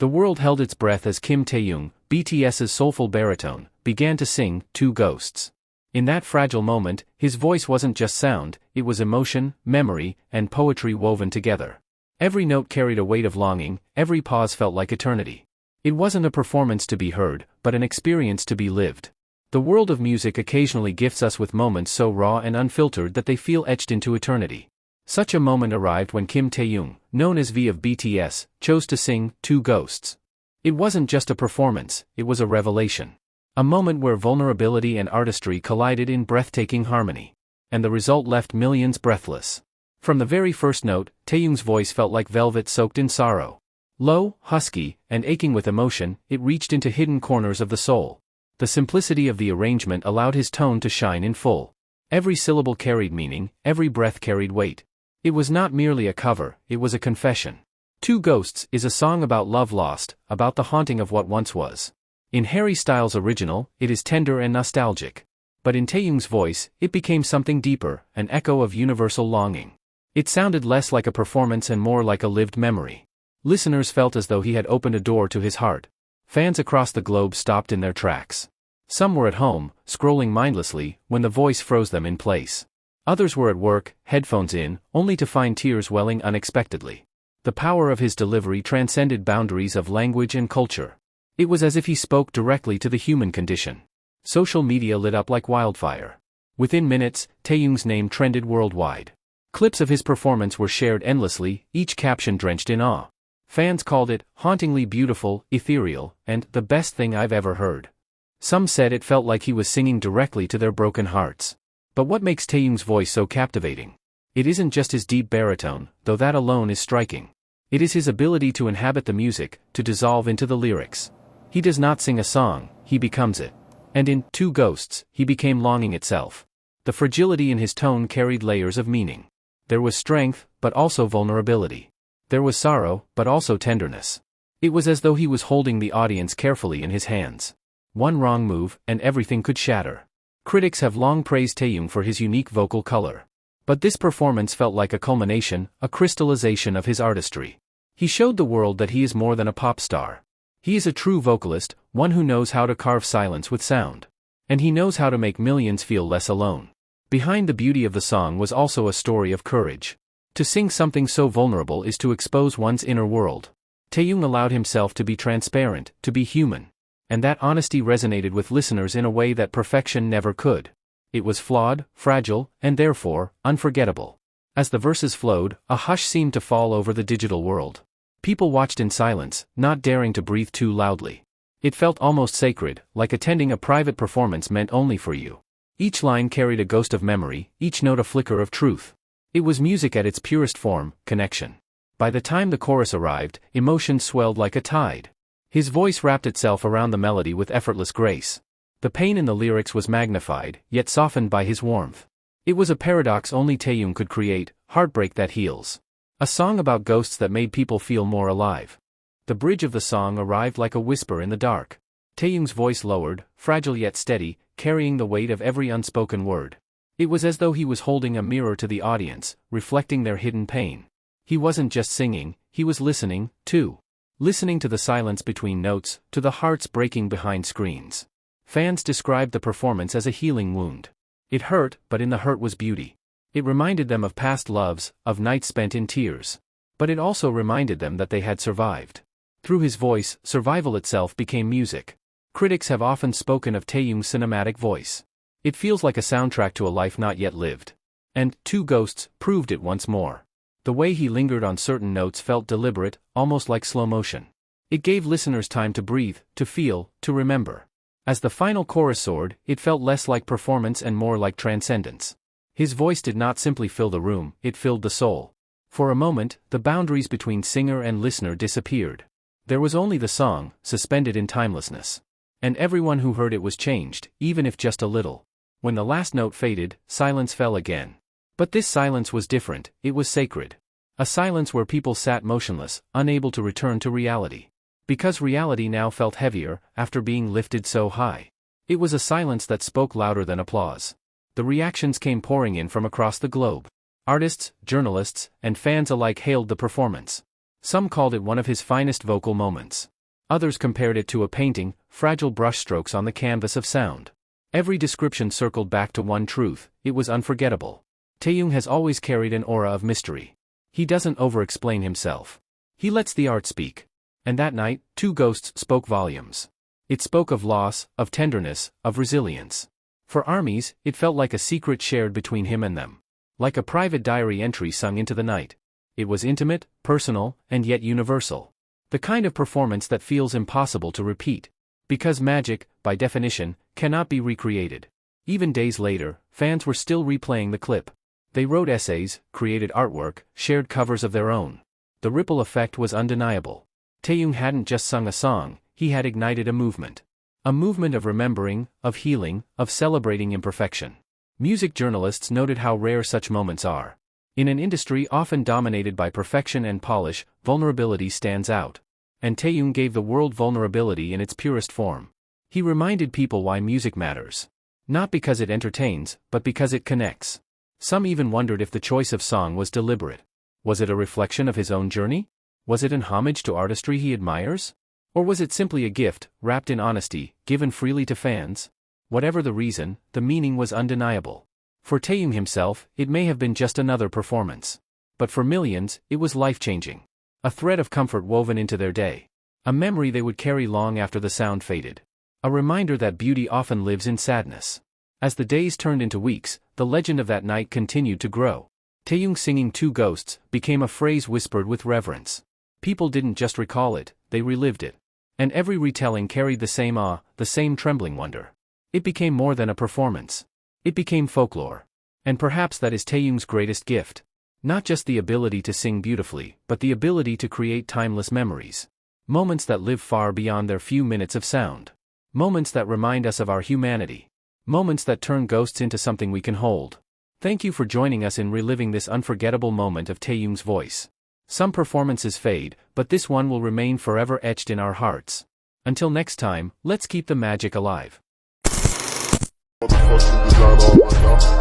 The world held its breath as Kim Taehyung, BTS's soulful baritone, began to sing Two Ghosts. In that fragile moment, his voice wasn't just sound, it was emotion, memory, and poetry woven together. Every note carried a weight of longing, every pause felt like eternity. It wasn't a performance to be heard, but an experience to be lived. The world of music occasionally gifts us with moments so raw and unfiltered that they feel etched into eternity. Such a moment arrived when Kim Taehyung, known as V of BTS, chose to sing Two Ghosts. It wasn't just a performance, it was a revelation. A moment where vulnerability and artistry collided in breathtaking harmony. And the result left millions breathless. From the very first note, Taehyung's voice felt like velvet soaked in sorrow. Low, husky, and aching with emotion, it reached into hidden corners of the soul. The simplicity of the arrangement allowed his tone to shine in full. Every syllable carried meaning, every breath carried weight. It was not merely a cover, it was a confession. Two Ghosts is a song about love lost, about the haunting of what once was. In Harry Styles' original, it is tender and nostalgic. But in Taehyung's voice, it became something deeper, an echo of universal longing. It sounded less like a performance and more like a lived memory. Listeners felt as though he had opened a door to his heart. Fans across the globe stopped in their tracks. Some were at home, scrolling mindlessly, when the voice froze them in place. Others were at work, headphones in, only to find tears welling unexpectedly. The power of his delivery transcended boundaries of language and culture. It was as if he spoke directly to the human condition. Social media lit up like wildfire. Within minutes, Taehyung's name trended worldwide. Clips of his performance were shared endlessly, each caption drenched in awe. Fans called it hauntingly beautiful, ethereal, and the best thing I've ever heard. Some said it felt like he was singing directly to their broken hearts. But what makes Taehyung's voice so captivating? It isn't just his deep baritone, though that alone is striking. It is his ability to inhabit the music, to dissolve into the lyrics. He does not sing a song, he becomes it. And in Two Ghosts, he became longing itself. The fragility in his tone carried layers of meaning. There was strength, but also vulnerability. There was sorrow, but also tenderness. It was as though he was holding the audience carefully in his hands. One wrong move, and everything could shatter. Critics have long praised Taehyung for his unique vocal color. But this performance felt like a culmination, a crystallization of his artistry. He showed the world that he is more than a pop star. He is a true vocalist, one who knows how to carve silence with sound. And he knows how to make millions feel less alone. Behind the beauty of the song was also a story of courage. To sing something so vulnerable is to expose one's inner world. Taehyung allowed himself to be transparent, to be human. And that honesty resonated with listeners in a way that perfection never could. It was flawed, fragile, and therefore, unforgettable. As the verses flowed, a hush seemed to fall over the digital world. People watched in silence, not daring to breathe too loudly. It felt almost sacred, like attending a private performance meant only for you. Each line carried a ghost of memory, each note a flicker of truth. It was music at its purest form, connection. By the time the chorus arrived, emotion swelled like a tide. His voice wrapped itself around the melody with effortless grace. The pain in the lyrics was magnified, yet softened by his warmth. It was a paradox only Taehyung could create, heartbreak that heals. A song about ghosts that made people feel more alive. The bridge of the song arrived like a whisper in the dark. Taehyung's voice lowered, fragile yet steady, carrying the weight of every unspoken word. It was as though he was holding a mirror to the audience, reflecting their hidden pain. He wasn't just singing, he was listening, too. Listening to the silence between notes, to the hearts breaking behind screens. Fans described the performance as a healing wound. It hurt, but in the hurt was beauty. It reminded them of past loves, of nights spent in tears. But it also reminded them that they had survived. Through his voice, survival itself became music. Critics have often spoken of Taehyung's cinematic voice. It feels like a soundtrack to a life not yet lived. And Two Ghosts proved it once more. The way he lingered on certain notes felt deliberate, almost like slow motion. It gave listeners time to breathe, to feel, to remember. As the final chorus soared, it felt less like performance and more like transcendence. His voice did not simply fill the room, it filled the soul. For a moment, the boundaries between singer and listener disappeared. There was only the song, suspended in timelessness. And everyone who heard it was changed, even if just a little. When the last note faded, silence fell again. But this silence was different, it was sacred. A silence where people sat motionless, unable to return to reality. Because reality now felt heavier, after being lifted so high. It was a silence that spoke louder than applause. The reactions came pouring in from across the globe. Artists, journalists, and fans alike hailed the performance. Some called it one of his finest vocal moments. Others compared it to a painting, fragile brushstrokes on the canvas of sound. Every description circled back to one truth: it was unforgettable. Taehyung has always carried an aura of mystery. He doesn't over-explain himself. He lets the art speak. And that night, Two Ghosts spoke volumes. It spoke of loss, of tenderness, of resilience. For armies, it felt like a secret shared between him and them. Like a private diary entry sung into the night. It was intimate, personal, and yet universal. The kind of performance that feels impossible to repeat. Because magic, by definition, cannot be recreated. Even days later, fans were still replaying the clip. They wrote essays, created artwork, shared covers of their own. The ripple effect was undeniable. Taehyung hadn't just sung a song, he had ignited a movement. A movement of remembering, of healing, of celebrating imperfection. Music journalists noted how rare such moments are. In an industry often dominated by perfection and polish, vulnerability stands out. And Taehyung gave the world vulnerability in its purest form. He reminded people why music matters. Not because it entertains, but because it connects. Some even wondered if the choice of song was deliberate. Was it a reflection of his own journey? Was it an homage to artistry he admires? Or was it simply a gift, wrapped in honesty, given freely to fans? Whatever the reason, the meaning was undeniable. For Taehyung himself, it may have been just another performance. But for millions, it was life-changing. A thread of comfort woven into their day. A memory they would carry long after the sound faded. A reminder that beauty often lives in sadness. As the days turned into weeks, the legend of that night continued to grow. Taehyung singing Two Ghosts became a phrase whispered with reverence. People didn't just recall it, they relived it. And every retelling carried the same awe, the same trembling wonder. It became more than a performance. It became folklore. And perhaps that is Taehyung's greatest gift. Not just the ability to sing beautifully, but the ability to create timeless memories. Moments that live far beyond their few minutes of sound. Moments that remind us of our humanity. Moments that turn ghosts into something we can hold. Thank you for joining us in reliving this unforgettable moment of Taehyung's voice. Some performances fade, but this one will remain forever etched in our hearts. Until next time, let's keep the magic alive. Motherfucking design all right now.